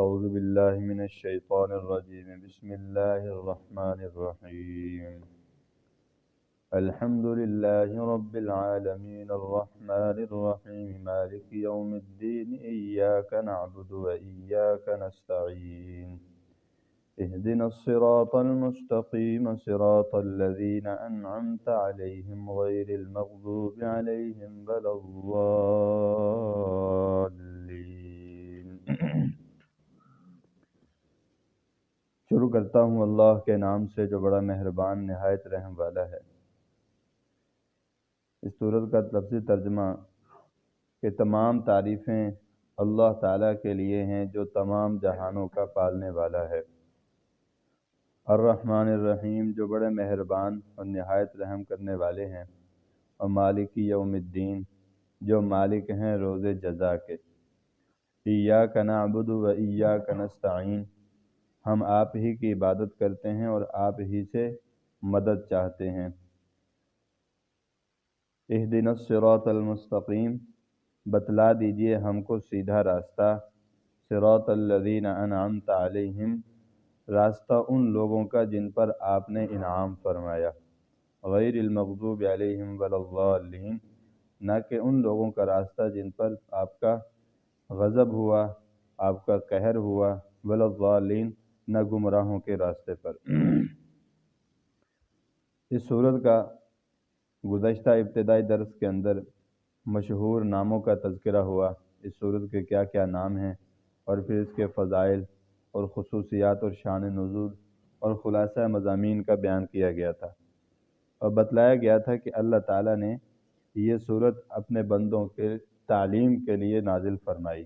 أعوذ بالله من الشيطان الرجيم بسم الله الرحمن الرحيم الحمد لله رب العالمين الرحمن الرحيم مالك يوم الدين إياك نعبد وإياك نستعين اهدنا الصراط المستقيم صراط الذين أنعمت عليهم غير المغضوب عليهم ولا الضالين شروع کرتا ہوں اللہ کے نام سے جو بڑا مہربان نہایت رحم والا ہے۔ اس سورت کا لفظی ترجمہ کہ تمام تعریفیں اللہ تعالیٰ کے لیے ہیں جو تمام جہانوں کا پالنے والا ہے۔ الرحمن الرحیم جو بڑے مہربان اور نہایت رحم کرنے والے ہیں، اور مالک یوم الدین جو مالک ہیں روز جزا کے۔ ایاک نعبد و ایاک نستعین ہم آپ ہی کی عبادت کرتے ہیں اور آپ ہی سے مدد چاہتے ہیں۔ اہدنا الصراط المستقیم بتلا دیجئے ہم کو سیدھا راستہ، صراط الذین انعمت علیہم راستہ ان لوگوں کا جن پر آپ نے انعام فرمایا، غیر المغضوب علیہم ولا الضالین نہ کہ ان لوگوں کا راستہ جن پر آپ کا غضب ہوا، آپ کا قہر ہوا، ولا الضالین نہ گمراہوں کے راستے پر۔ اس سورت کا گزشتہ ابتدائی درس کے اندر مشہور ناموں کا تذکرہ ہوا، اس سورت کے کیا کیا نام ہیں، اور پھر اس کے فضائل اور خصوصیات اور شان نزول اور خلاصہ مضامین کا بیان کیا گیا تھا، اور بتلایا گیا تھا کہ اللہ تعالیٰ نے یہ سورت اپنے بندوں کے تعلیم کے لیے نازل فرمائی۔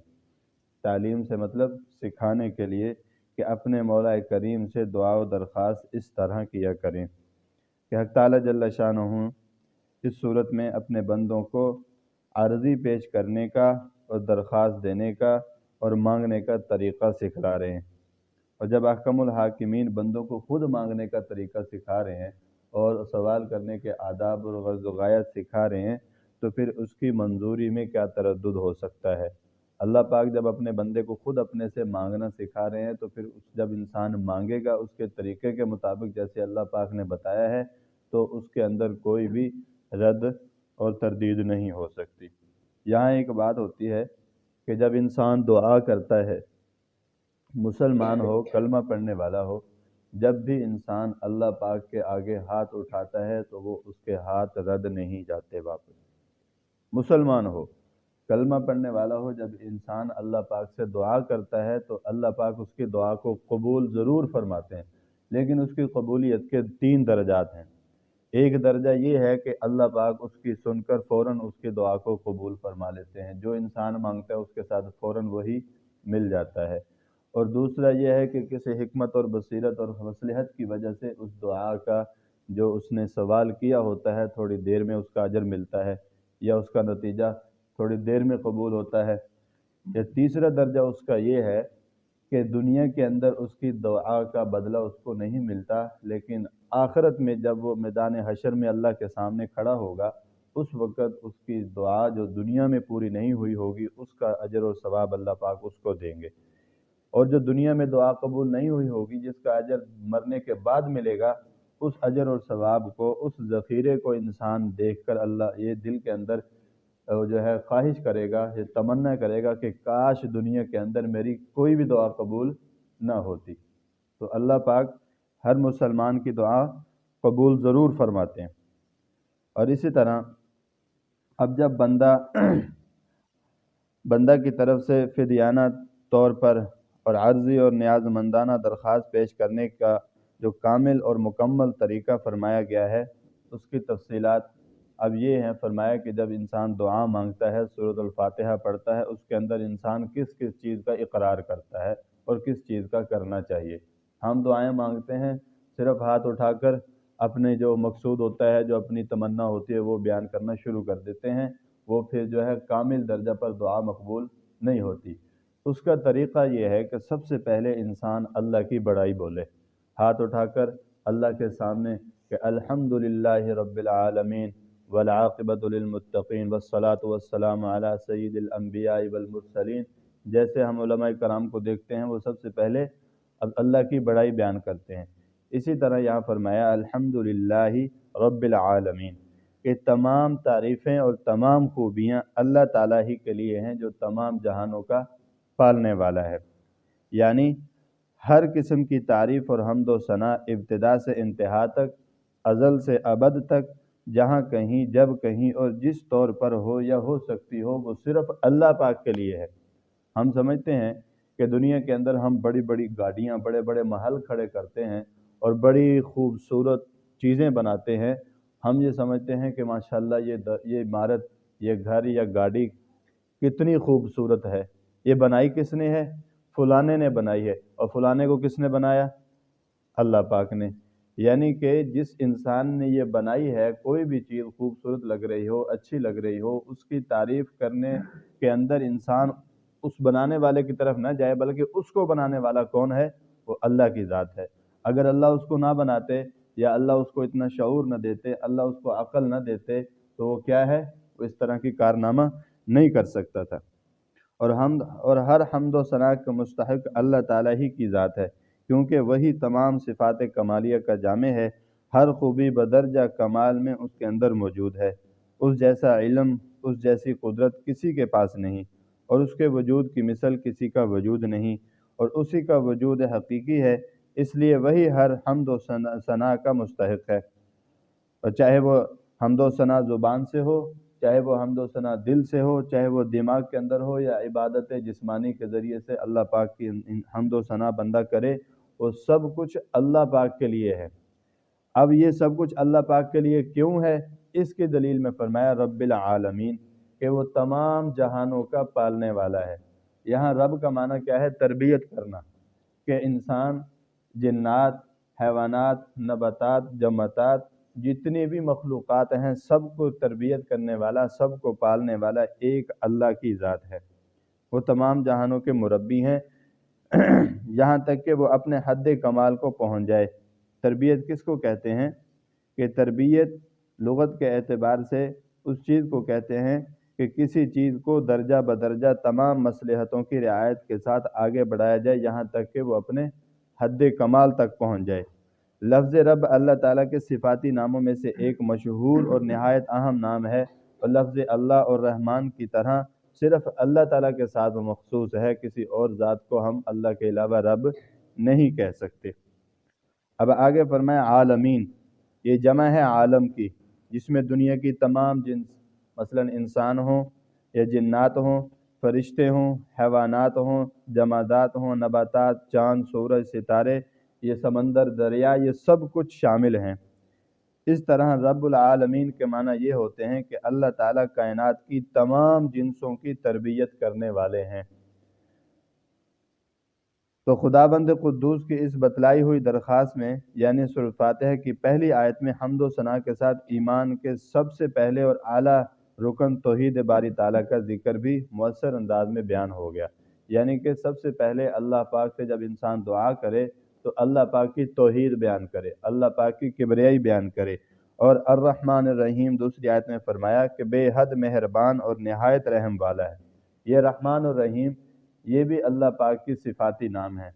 تعلیم سے مطلب سکھانے کے لیے کہ اپنے مولا کریم سے دعا و درخواست اس طرح کیا کریں کہ حق تعالیٰ جل شانہ اس صورت میں اپنے بندوں کو عرضی پیش کرنے کا اور درخواست دینے کا اور مانگنے کا طریقہ سکھلا رہے ہیں۔ اور جب احکم الحاکمین بندوں کو خود مانگنے کا طریقہ سکھا رہے ہیں اور سوال کرنے کے آداب اور غرض و غایت سکھا رہے ہیں، تو پھر اس کی منظوری میں کیا تردد ہو سکتا ہے؟ اللہ پاک جب اپنے بندے کو خود اپنے سے مانگنا سکھا رہے ہیں، تو پھر جب انسان مانگے گا اس کے طریقے کے مطابق جیسے اللہ پاک نے بتایا ہے، تو اس کے اندر کوئی بھی رد اور تردید نہیں ہو سکتی۔ یہاں ایک بات ہوتی ہے کہ جب انسان دعا کرتا ہے، مسلمان ہو، کلمہ پڑھنے والا ہو، جب بھی انسان اللہ پاک کے آگے ہاتھ اٹھاتا ہے تو وہ اس کے ہاتھ رد نہیں جاتے واپس۔ مسلمان ہو، کلمہ پڑھنے والا ہو، جب انسان اللہ پاک سے دعا کرتا ہے تو اللہ پاک اس کی دعا کو قبول ضرور فرماتے ہیں، لیکن اس کی قبولیت کے 3 درجات ہیں۔ ایک درجہ یہ ہے کہ اللہ پاک اس کی سن کر فوراً اس کی دعا کو قبول فرما لیتے ہیں، جو انسان مانگتا ہے اس کے ساتھ فوراً وہی مل جاتا ہے۔ اور دوسرا یہ ہے کہ کسی حکمت اور بصیرت اور مصلحت کی وجہ سے اس دعا کا جو اس نے سوال کیا ہوتا ہے تھوڑی دیر میں اس کا اجر ملتا ہے، یا اس کا نتیجہ تھوڑی دیر میں قبول ہوتا ہے۔ یا تیسرا درجہ اس کا یہ ہے کہ دنیا کے اندر اس کی دعا کا بدلہ اس کو نہیں ملتا، لیکن آخرت میں جب وہ میدان حشر میں اللہ کے سامنے کھڑا ہوگا، اس وقت اس کی دعا جو دنیا میں پوری نہیں ہوئی ہوگی اس کا اجر و ثواب اللہ پاک اس کو دیں گے، اور جو دنیا میں دعا قبول نہیں ہوئی ہوگی جس کا اجر مرنے کے بعد ملے گا، اس اجر اور ثواب کو، اس ذخیرے کو انسان دیکھ کر اللہ یہ دل کے اندر جو ہے خواہش کرے گا، یہ تمنا کرے گا کہ کاش دنیا کے اندر میری کوئی بھی دعا قبول نہ ہوتی۔ تو اللہ پاک ہر مسلمان کی دعا قبول ضرور فرماتے ہیں۔ اور اسی طرح اب جب بندہ کی طرف سے فدیانہ طور پر اور عرضی اور نیاز مندانہ درخواست پیش کرنے کا جو کامل اور مکمل طریقہ فرمایا گیا ہے، اس کی تفصیلات اب یہ ہیں۔ فرمایا کہ جب انسان دعا مانگتا ہے، سورۃ الفاتحہ پڑھتا ہے، اس کے اندر انسان کس کس چیز کا اقرار کرتا ہے اور کس چیز کا کرنا چاہیے۔ ہم دعائیں مانگتے ہیں صرف ہاتھ اٹھا کر اپنے جو مقصود ہوتا ہے، جو اپنی تمنا ہوتی ہے وہ بیان کرنا شروع کر دیتے ہیں، وہ پھر جو ہے کامل درجہ پر دعا مقبول نہیں ہوتی۔ اس کا طریقہ یہ ہے کہ سب سے پہلے انسان اللہ کی بڑائی بولے، ہاتھ اٹھا کر اللہ کے سامنے کہ الحمدللہ رب العالمین والعاقبۃ للمتقین والصلاۃ والسلام علی سید الانبیاء والمرسلین جیسے ہم علماء کرام کو دیکھتے ہیں وہ سب سے پہلے اب اللہ کی بڑائی بیان کرتے ہیں، اسی طرح یہاں فرمایا الحمدللہ رب العالمین، کہ تمام تعریفیں اور تمام خوبیاں اللہ تعالیٰ ہی کے لیے ہیں جو تمام جہانوں کا پالنے والا ہے۔ یعنی ہر قسم کی تعریف اور حمد و ثنا ابتدا سے انتہا تک، ازل سے ابد تک، جہاں کہیں جب کہیں اور جس طور پر ہو یا ہو سکتی ہو، وہ صرف اللہ پاک کے لیے ہے۔ ہم سمجھتے ہیں کہ دنیا کے اندر ہم بڑی بڑی گاڑیاں، بڑے بڑے محل کھڑے کرتے ہیں اور بڑی خوبصورت چیزیں بناتے ہیں۔ ہم یہ سمجھتے ہیں کہ ماشاءاللہ یہ عمارت، یہ گھر یا گاڑی کتنی خوبصورت ہے، یہ بنائی کس نے ہے؟ فلانے نے بنائی ہے۔ اور فلانے کو کس نے بنایا؟ اللہ پاک نے۔ یعنی کہ جس انسان نے یہ بنائی ہے، کوئی بھی چیز خوبصورت لگ رہی ہو، اچھی لگ رہی ہو، اس کی تعریف کرنے کے اندر انسان اس بنانے والے کی طرف نہ جائے، بلکہ اس کو بنانے والا کون ہے؟ وہ اللہ کی ذات ہے۔ اگر اللہ اس کو نہ بناتے یا اللہ اس کو اتنا شعور نہ دیتے، اللہ اس کو عقل نہ دیتے، تو وہ کیا ہے؟ وہ اس طرح کی کارنامہ نہیں کر سکتا تھا۔ اور ہر حمد و ثنا کا مستحق اللہ تعالیٰ ہی کی ذات ہے، کیونکہ وہی تمام صفات کمالیہ کا جامع ہے۔ ہر خوبی بدرجہ کمال میں اس کے اندر موجود ہے۔ اس جیسا علم، اس جیسی قدرت کسی کے پاس نہیں، اور اس کے وجود کی مثل کسی کا وجود نہیں، اور اسی کا وجود حقیقی ہے، اس لیے وہی ہر حمد و ثنا کا مستحق ہے۔ اور چاہے وہ حمد و ثنا زبان سے ہو، چاہے وہ حمد و ثنا دل سے ہو، چاہے وہ دماغ کے اندر ہو، یا عبادت جسمانی کے ذریعے سے اللہ پاک کی حمد و ثنا بندہ کرے، وہ سب کچھ اللہ پاک کے لیے ہے۔ اب یہ سب کچھ اللہ پاک کے لیے کیوں ہے؟ اس کی دلیل میں فرمایا رب العالمین، کہ وہ تمام جہانوں کا پالنے والا ہے۔ یہاں رب کا معنی کیا ہے؟ تربیت کرنا، کہ انسان، جنات، حیوانات، نباتات، جمادات، جتنی بھی مخلوقات ہیں، سب کو تربیت کرنے والا، سب کو پالنے والا ایک اللہ کی ذات ہے۔ وہ تمام جہانوں کے مربی ہیں، یہاں تک کہ وہ اپنے حد کمال کو پہنچ جائے۔ تربیت کس کو کہتے ہیں؟ کہ تربیت لغت کے اعتبار سے اس چیز کو کہتے ہیں کہ کسی چیز کو درجہ بدرجہ تمام مصلحتوں کی رعایت کے ساتھ آگے بڑھایا جائے، یہاں تک کہ وہ اپنے حد کمال تک پہنچ جائے۔ لفظ رب اللہ تعالیٰ کے صفاتی ناموں میں سے ایک مشہور اور نہایت اہم نام ہے، اور لفظ اللہ اور رحمان کی طرح صرف اللہ تعالیٰ کے ساتھ مخصوص ہے، کسی اور ذات کو ہم اللہ کے علاوہ رب نہیں کہہ سکتے۔ اب آگے فرمایا عالمین، یہ جمع ہے عالم کی، جس میں دنیا کی تمام جنس، مثلا انسان ہوں یا جنات ہوں، فرشتے ہوں، حیوانات ہوں، جمادات ہوں، نباتات، چاند، سورج، ستارے، یہ سمندر، دریا، یہ سب کچھ شامل ہیں۔ اس طرح رب العالمین کے معنی یہ ہوتے ہیں کہ اللہ تعالیٰ کائنات کی تمام جنسوں کی تربیت کرنے والے ہیں۔ تو خداوند قدوس کی اس بتلائی ہوئی درخواست میں، یعنی سورۃ فاتحہ کی پہلی آیت میں حمد و ثنا کے ساتھ ایمان کے سب سے پہلے اور اعلیٰ رکن توحید باری تعالیٰ کا ذکر بھی مؤثر انداز میں بیان ہو گیا۔ یعنی کہ سب سے پہلے اللہ پاک سے جب انسان دعا کرے تو اللہ پاک کی توحید بیان کرے، اللہ پاک کی کبریائی بیان کرے۔ اور الرحمن الرحیم دوسری آیت میں فرمایا کہ بے حد مہربان اور نہایت رحم والا ہے۔ یہ رحمان الرحیم، یہ بھی اللہ پاک کی صفاتی نام ہے۔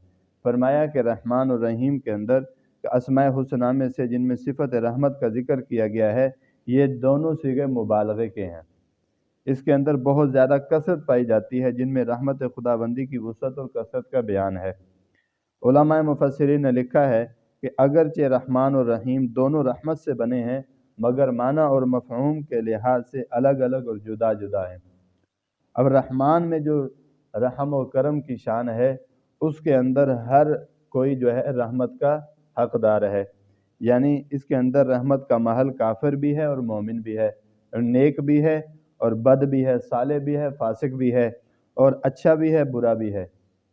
فرمایا کہ رحمان الرحیم کے اندر اسماء حسنہ میں سے جن میں صفت رحمت کا ذکر کیا گیا ہے، یہ دونوں صیغے مبالغے کے ہیں۔ اس کے اندر بہت زیادہ کثرت پائی جاتی ہے، جن میں رحمت خداوندی کی وسعت اور کثرت کا بیان ہے۔ علماء مفسرین نے لکھا ہے کہ اگرچہ رحمان اور رحیم دونوں رحمت سے بنے ہیں، مگر معنی اور مفہوم کے لحاظ سے الگ الگ اور جدا جدا ہیں۔ اب رحمان میں جو رحم و کرم کی شان ہے، اس کے اندر ہر کوئی جو ہے رحمت کا حقدار ہے، یعنی اس کے اندر رحمت کا محل کافر بھی ہے اور مومن بھی ہے، نیک بھی ہے اور بد بھی ہے، صالح بھی ہے، فاسق بھی ہے، اور اچھا بھی ہے، برا بھی ہے۔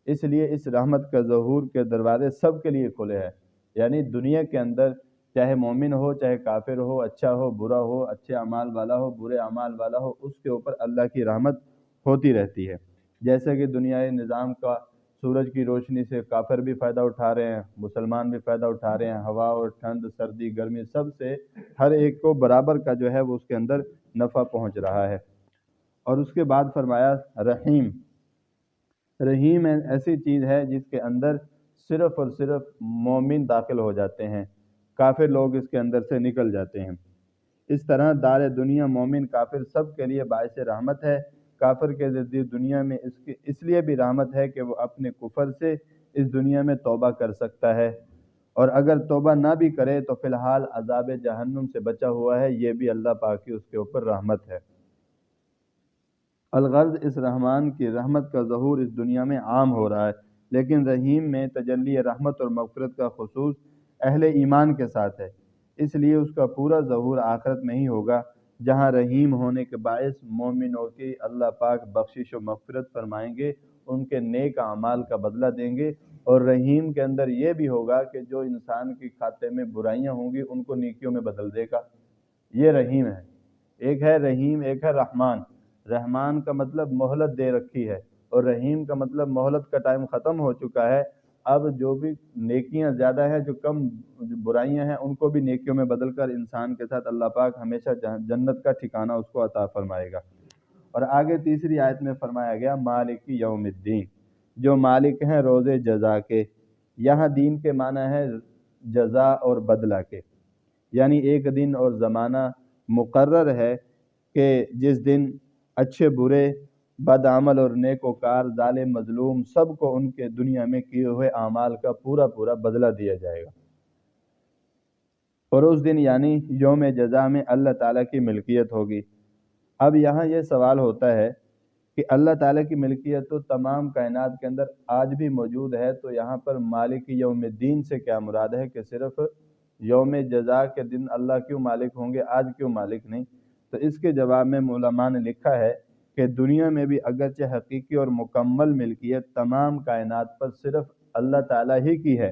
اس لیے اس رحمت کا ظہور کے دروازے سب کے لیے کھلے ہیں، یعنی دنیا کے اندر چاہے مومن ہو، چاہے کافر ہو، اچھا ہو، برا ہو، اچھے اعمال والا ہو، برے اعمال والا ہو، اس کے اوپر اللہ کی رحمت ہوتی رہتی ہے۔ جیسے کہ دنیائی نظام کا سورج کی روشنی سے کافر بھی فائدہ اٹھا رہے ہیں، مسلمان بھی فائدہ اٹھا رہے ہیں، ہوا اور ٹھنڈ، سردی، گرمی، سب سے ہر ایک کو برابر کا جو ہے وہ اس کے اندر نفع پہنچ رہا ہے۔ اور اس کے بعد فرمایا رحیم، رحیم ایسی چیز ہے جس کے اندر صرف اور صرف مومن داخل ہو جاتے ہیں، کافر لوگ اس کے اندر سے نکل جاتے ہیں۔ اس طرح دار دنیا مومن کافر سب کے لیے باعث رحمت ہے۔ کافر کے نزدیک دنیا میں اس لیے بھی رحمت ہے کہ وہ اپنے کفر سے اس دنیا میں توبہ کر سکتا ہے، اور اگر توبہ نہ بھی کرے تو فی الحال عذاب جہنم سے بچا ہوا ہے، یہ بھی اللہ پاک کی اس کے اوپر رحمت ہے۔ الغرض اس رحمان کی رحمت کا ظہور اس دنیا میں عام ہو رہا ہے، لیکن رحیم میں تجلی رحمت اور مغفرت کا خصوص اہل ایمان کے ساتھ ہے، اس لیے اس کا پورا ظہور آخرت میں ہی ہوگا، جہاں رحیم ہونے کے باعث مومنوں کی اللہ پاک بخشش و مغفرت فرمائیں گے، ان کے نیک اعمال کا بدلہ دیں گے، اور رحیم کے اندر یہ بھی ہوگا کہ جو انسان کے کھاتے میں برائیاں ہوں گی ان کو نیکیوں میں بدل دے گا۔ یہ رحیم ہے۔ ایک ہے رحیم، ایک ہے رحمان۔ رحمان کا مطلب مہلت دے رکھی ہے، اور رحیم کا مطلب مہلت کا ٹائم ختم ہو چکا ہے، اب جو بھی نیکیاں زیادہ ہیں، جو کم برائیاں ہیں، ان کو بھی نیکیوں میں بدل کر انسان کے ساتھ اللہ پاک ہمیشہ جنت کا ٹھکانہ اس کو عطا فرمائے گا۔ اور آگے تیسری آیت میں فرمایا گیا مالک یوم الدین، جو مالک ہیں روز جزا کے۔ یہاں دین کے معنی ہے جزا اور بدلہ کے، یعنی ایک دن اور زمانہ مقرر ہے کہ جس دن اچھے برے، بد عمل اور نیک وکار، ظالم مظلوم، سب کو ان کے دنیا میں کیے ہوئے اعمال کا پورا پورا بدلہ دیا جائے گا۔ اور اس دن یعنی یوم جزا میں اللہ تعالیٰ کی ملکیت ہوگی۔ اب یہاں یہ سوال ہوتا ہے کہ اللہ تعالیٰ کی ملکیت تو تمام کائنات کے اندر آج بھی موجود ہے، تو یہاں پر مالک یوم الدین سے کیا مراد ہے کہ صرف یوم جزا کے دن اللہ کیوں مالک ہوں گے، آج کیوں مالک نہیں؟ تو اس کے جواب میں علماء نے لکھا ہے کہ دنیا میں بھی اگرچہ حقیقی اور مکمل ملکیت تمام کائنات پر صرف اللہ تعالیٰ ہی کی ہے،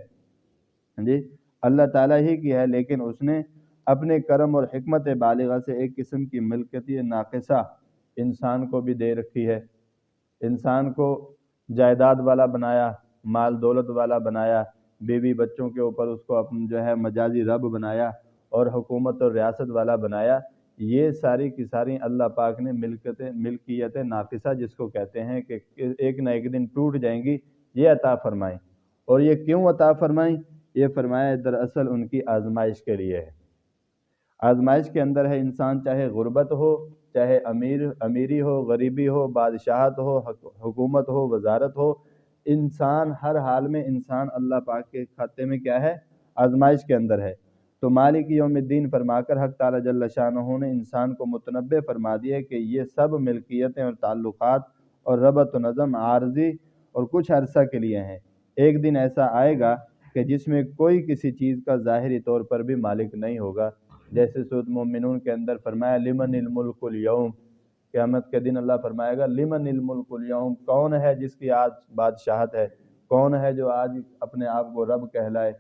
جی اللہ تعالیٰ ہی کی ہے، لیکن اس نے اپنے کرم اور حکمت بالغہ سے ایک قسم کی ملکیت ناقصہ انسان کو بھی دے رکھی ہے۔ انسان کو جائیداد والا بنایا، مال دولت والا بنایا، بیوی بچوں کے اوپر اس کو اپنا جو ہے مجازی رب بنایا، اور حکومت اور ریاست والا بنایا۔ یہ ساری کی ساری اللہ پاک نے ملکیت ناقصہ جس کو کہتے ہیں کہ ایک نہ ایک دن ٹوٹ جائیں گی، یہ عطا فرمائیں۔ اور یہ کیوں عطا فرمائیں؟ یہ فرمایا دراصل ان کی آزمائش کے لیے ہے۔ آزمائش کے اندر ہے انسان چاہے غربت ہو، چاہے امیری ہو، غریبی ہو، بادشاہت ہو، حکومت ہو، وزارت ہو، انسان ہر حال میں انسان اللہ پاک کے کھاتے میں کیا ہے؟ آزمائش کے اندر ہے۔ تو مالک یوم الدین فرما کر حق تعالیٰ جل شانہ نے انسان کو متنبع فرما دیا کہ یہ سب ملکیتیں اور تعلقات اور ربط و نظم عارضی اور کچھ عرصہ کے لیے ہیں۔ ایک دن ایسا آئے گا کہ جس میں کوئی کسی چیز کا ظاہری طور پر بھی مالک نہیں ہوگا، جیسے سورۃ مومنون کے اندر فرمایا لمن الملک اليوم، قیامت کے دن اللہ فرمائے گا لمن الملک اليوم، کون ہے جس کی آج بادشاہت ہے، کون ہے جو آج اپنے آپ کو رب کہلائے،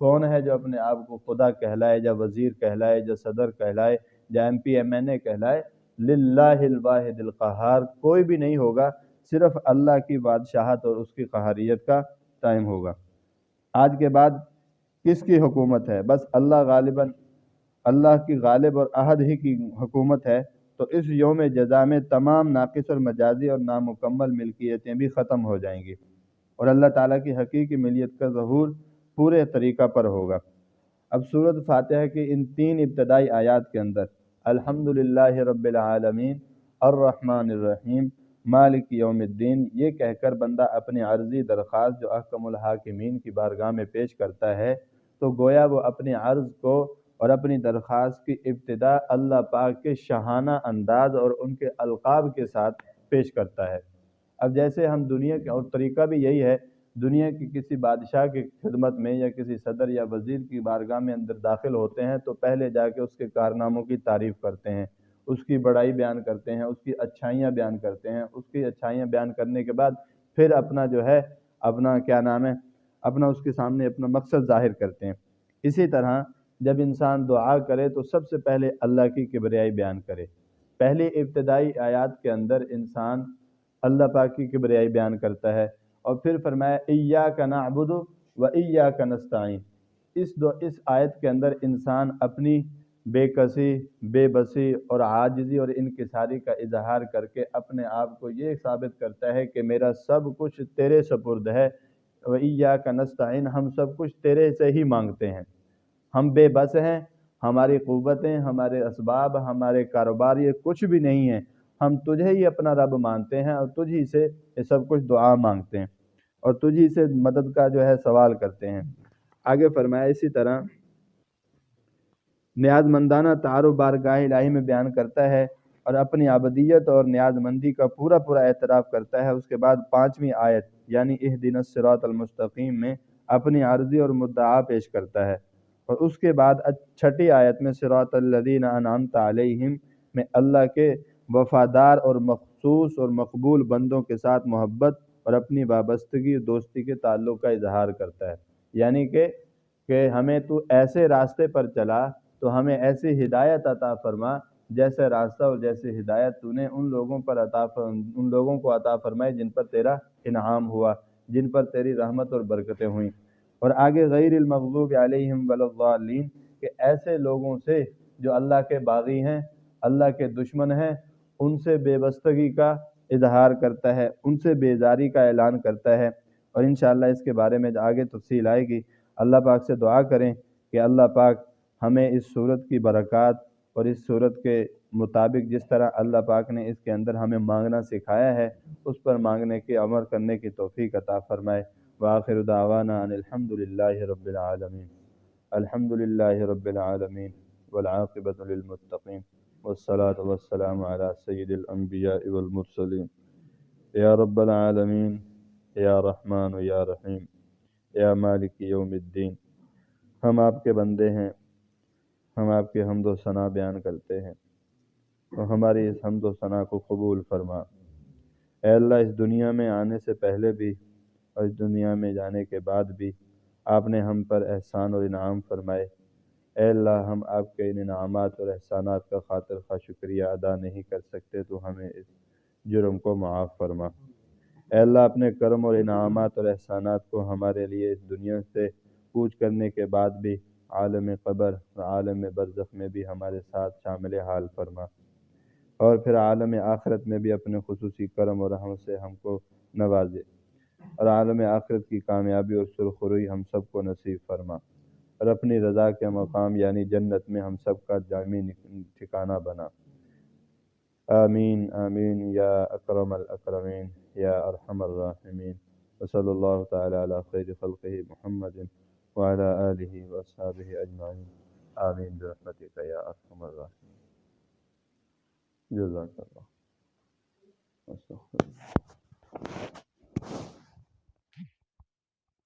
کون ہے جو اپنے آپ کو خدا کہلائے، یا وزیر کہلائے، یا صدر کہلائے، یا ایم پی ایم این اے کہلائے، للہ الواحد القہار، کوئی بھی نہیں ہوگا، صرف اللہ کی بادشاہت اور اس کی قہاریت کا ٹائم ہوگا۔ آج کے بعد کس کی حکومت ہے؟ بس اللہ کی غالب اور احد ہی کی حکومت ہے۔ تو اس یوم جزا میں تمام ناقص اور مجازی اور نامکمل ملکیتیں بھی ختم ہو جائیں گی، اور اللہ تعالیٰ کی حقیقی ملکیت کا ظہور پورے طریقہ پر ہوگا۔ اب سورۃ فاتحہ کی ان 3 ابتدائی آیات کے اندر الحمدللہ رب العالمین، الرحمن الرحیم، مالک یوم الدین، یہ کہہ کر بندہ اپنی عرضی درخواست جو احکم الحاکمین کی بارگاہ میں پیش کرتا ہے، تو گویا وہ اپنی عرض کو اور اپنی درخواست کی ابتدا اللہ پاک کے شاہانہ انداز اور ان کے القاب کے ساتھ پیش کرتا ہے۔ اب جیسے ہم دنیا کے، اور طریقہ بھی یہی ہے، دنیا کی کسی بادشاہ کی خدمت میں یا کسی صدر یا وزیر کی بارگاہ میں اندر داخل ہوتے ہیں تو پہلے جا کے اس کے کارناموں کی تعریف کرتے ہیں، اس کی بڑائی بیان کرتے ہیں، اس کی اچھائیاں بیان کرتے ہیں، اس کی اچھائیاں بیان کرنے کے بعد پھر اپنا جو ہے اپنا اس کے سامنے اپنا مقصد ظاہر کرتے ہیں۔ اسی طرح جب انسان دعا کرے تو سب سے پہلے اللہ کی کبریائی بیان کرے۔ پہلی ابتدائی آیات کے اندر انسان اللہ پاک کی کبریائی بیان کرتا ہے، اور پھر فرمایا ایاک نعبد و ایاک نستعین۔ اس آیت کے اندر انسان اپنی بے کسی، بے بسی اور عاجزی اور انکساری کا اظہار کر کے اپنے آپ کو یہ ثابت کرتا ہے کہ میرا سب کچھ تیرے سپرد ہے، وَإِيَّاكَ نَسْتَعِينُ، ہم سب کچھ تیرے سے ہی مانگتے ہیں، ہم بے بس ہیں، ہماری قوتیں، ہمارے اسباب، ہمارے کاروبار یہ کچھ بھی نہیں ہیں، ہم تجھے ہی اپنا رب مانتے ہیں اور تجھ ہی سے یہ سب کچھ دعا مانگتے ہیں اور تجھ ہی سے مدد کا جو ہے سوال کرتے ہیں۔ آگے فرمایا اسی طرح نیاز مندانہ تعارف بارگاہ الہی میں بیان کرتا ہے اور اپنی عبدیت اور نیاز مندی کا پورا پورا اعتراف کرتا ہے۔ اس کے بعد 5ویں آیت یعنی اہدنا الصراط المستقیم میں اپنی عرضی اور مدعا پیش کرتا ہے، اور اس کے بعد 6 آیت میں صراط الذین انعمت علیہم میں اللہ کے وفادار اور مخصوص اور مقبول بندوں کے ساتھ محبت اور اپنی وابستگی اور دوستی کے تعلق کا اظہار کرتا ہے، یعنی کہ ہمیں تو ایسے راستے پر چلا تو ہمیں ایسی ہدایت عطا فرما جیسے راستہ اور جیسی ہدایت تو نے ان لوگوں کو عطا فرمائے جن پر تیرا انعام ہوا، جن پر تیری رحمت اور برکتیں ہوئیں۔ اور آگے غیر المغضوب علیہم ولا الضالین کہ ایسے لوگوں سے جو اللہ کے باغی ہیں، اللہ کے دشمن ہیں، ان سے بے بستگی کا اظہار کرتا ہے، ان سے بیزاری کا اعلان کرتا ہے، اور انشاءاللہ اس کے بارے میں آگے تفصیل آئے گی۔ اللہ پاک سے دعا کریں کہ اللہ پاک ہمیں اس صورت کی برکات اور اس صورت کے مطابق جس طرح اللہ پاک نے اس کے اندر ہمیں مانگنا سکھایا ہے اس پر مانگنے کی عمل کرنے کی توفیق عطا فرمائے۔ وآخر دعوانا ان الحمد للہ رب العالمین، الحمد للہ رب العالمین والعاقبۃ للمتقین والصلاة والسلام علی سید الانبیاء والمرسلین۔ یا رب العالمین، یا رحمان یا رحیم، یا مالک یوم الدین، ہم آپ کے بندے ہیں، ہم آپ کے حمد و ثنا بیان کرتے ہیں اور ہماری اس حمد و ثنا کو قبول فرما۔ اے اللہ، اس دنیا میں آنے سے پہلے بھی اور اس دنیا میں جانے کے بعد بھی آپ نے ہم پر احسان اور انعام فرمائے۔ اے اللہ، ہم آپ کے ان انعامات اور احسانات کا خاطر خواہ شکریہ ادا نہیں کر سکتے تو ہمیں اس جرم کو معاف فرما۔ اے اللہ، اپنے کرم اور انعامات اور احسانات کو ہمارے لیے اس دنیا سے کوچ کرنے کے بعد بھی عالم قبر اور عالم برزخ میں بھی ہمارے ساتھ شامل حال فرما، اور پھر عالم آخرت میں بھی اپنے خصوصی کرم اور رحمت سے ہم کو نوازے، اور عالم آخرت کی کامیابی اور سرخروئی ہم سب کو نصیب فرما، اور اپنی رضا کے مقام یعنی جنت میں ہم سب کا دائمی ٹھکانہ بنا۔ آمین آمین یا اکرم الاکرمین یا ارحم الراحمین، وصلی اللہ تعالی علی خیر خلقہ محمد وعلی آلہ واصحابہ اجمعین، آمین برحمتک یا ارحم الراحمین۔ جزاک اللہ۔